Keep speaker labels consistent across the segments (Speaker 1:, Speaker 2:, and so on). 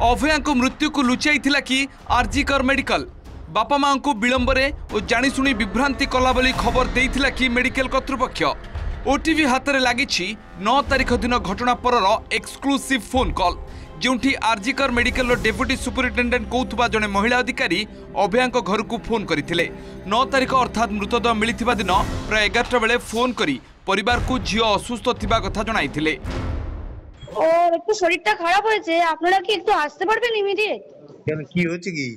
Speaker 1: अभया को मृत्यु को लुचाई कि आरजीकर मेडिकल बापा मां को विलंबरे और जाशुणी विभ्रांति कला बोली खबर देइथिला कि मेडिकल कर्तृपक्ष। ओटीवी हाथ में लगी 9 तारिख दिन घटना पर एक्सक्लूसिव फोन कॉल जोठी आरजीकर मेडिकल डेप्यूटी सुपरिटेडेंट कहूथबा जने महिला अधिकारी अभया घर को फोन करथिले। 9 तारिख अर्थात मृतदेह मिलिथिबा दिन प्राय 11टा बेले फोन करी परिवार को झियो असुस्थ थिबा कथा जणाइथिले।
Speaker 2: और একটু শরীরটা খারাপ হয়েছে, আপনারা কি একটু আসতে পারবেন ইমিডিয়েট?
Speaker 3: কেন কি হচ্ছে কি?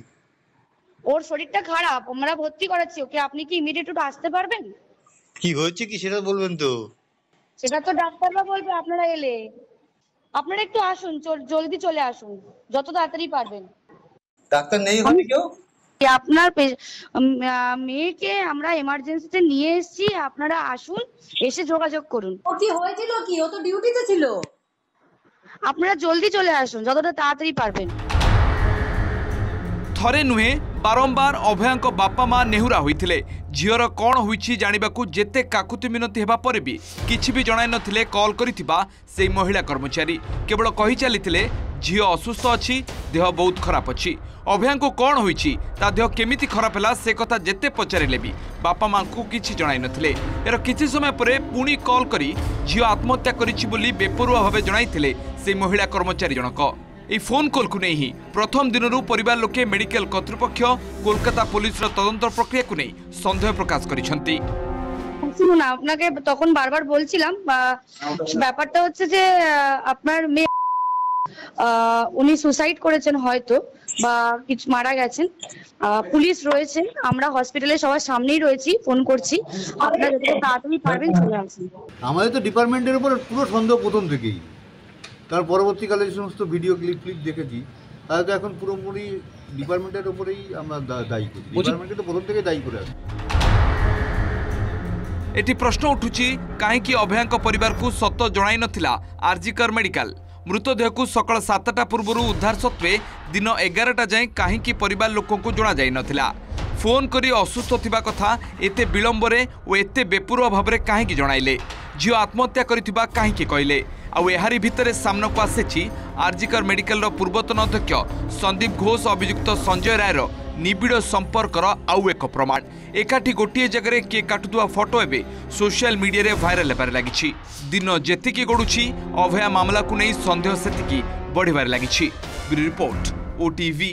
Speaker 2: ওর শরীরটা খারাপ, আমরা ভর্তি করাচ্ছি ওকে, আপনি কি ইমিডিয়েট একটু আসতে পারবেন?
Speaker 3: কি হচ্ছে কি সেটা বলবেন তো?
Speaker 2: সেটা তো ডাক্তাররা বলবে আপনারা এলে। আপনারা একটু আসুন, জলদি চলে আসুন যত তাড়াতাড়ি পারবেন।
Speaker 3: ডাক্তার নেই হবে কেউ?
Speaker 2: আপনার মেয়েকে আমরা এমার্জেন্সিতে নিয়ে এসেছি, আপনারা আসুন, এসে যোগাযোগ করুন।
Speaker 4: ও কি হয়েছিল কি? ও তো ডিউটিতে ছিল।
Speaker 2: আপনারা জলদি চলে আসুন যতটা তাড়াতাড়ি পারবেন।
Speaker 1: थरे नुहे बारंबार अभया बापा मां नेहुरा होइथिले। झीर कौन होइछि जानिबाकू जेते काकुति मिनती हेबा पर भी किछि भी जणाई नथिले कॉल करिथिबा से महिला कर्मचारी। केवल कहि चलिथिले झील असुस्थ अछि, देह बहुत खराब अछि। अभया को कौन होइछि ता देह केमिति खराब हैला से कथा जेते पचारिले भी बापा मां को किछि जणाई नथिले। एरो किछि समय परे पुणी कॉल करी झील आत्महत्या करिछि बोली बेपरुआ भावे जणाइथिले से महिला कर्मचारी जनक। এই ফোন কল কু নেই প্রথম দিনরু পরিবার লোকে মেডিকেল কর্তৃপক্ষ কলকাতা পুলিশর তদন্ত প্রক্রিয়াকু নেই সন্দেহ প্রকাশ করেছেন।
Speaker 2: শুনুন, আপনাকে তখন বারবার বলছিলাম ব্যাপারটা হচ্ছে যে আপনার মেয়ে উনি সুসাইড করেছেন হয়তো বা কিছু মারা গেছেন। পুলিশ রয়েছে, আমরা হসপিটালে সবার সামনেই রয়েছি, ফোন করছি, আপনারা যত তাড়াতাড়ি পারবেন চলে আসুন।
Speaker 5: আমাদের তো ডিপার্টমেন্টের উপর পুরো সন্দেহ প্রথম থেকেই, তার পরবর্তীকালে যে সমস্ত ভিডিও ক্লিপ দেখেছি তাহলে তো এখন পুরোপুরি ডিপার্টমেন্টের উপরেই আমরা দায়ী করি। ডিপার্টমেন্টকে তো প্রথম থেকে দায়ী করে আসি।
Speaker 1: এটি প্রশ্ন উঠুছি কাহিকি অভয়া পরিবার को সত্য জনাই নথিলা आरजीकर मेडिकल। मृतदेह को सकाळ 7टा पूर्व उद्धार सत्वे दिन 11टा जाए कहीं परिवार लोकों को जना जाई नथिला। फोन करी असुस्थ थिबा कथा एते विलंबरे और एते बेपुरुआ भावरे कहीं जणाइले। झील आत्महत्या करिथिबा कहीं कहले। आउ एहारी भितरे सामना को आसेछि आरजीकर मेडिकल पूर्वतन अध्यक्ष संदीप घोष अभियुक्त संजय रायर निबिड़ संपर्कर आउ एक प्रमाण। एकाठी गोटे जगह किए काटुवा फोटो एवं सोशल मीडिया भाइराल होबार लगी। दिन जेतिकी गड़ुछि अभया मामला को नहीं सन्देह सेतिकी बढ़िबार लगी। Bureau report, OTV.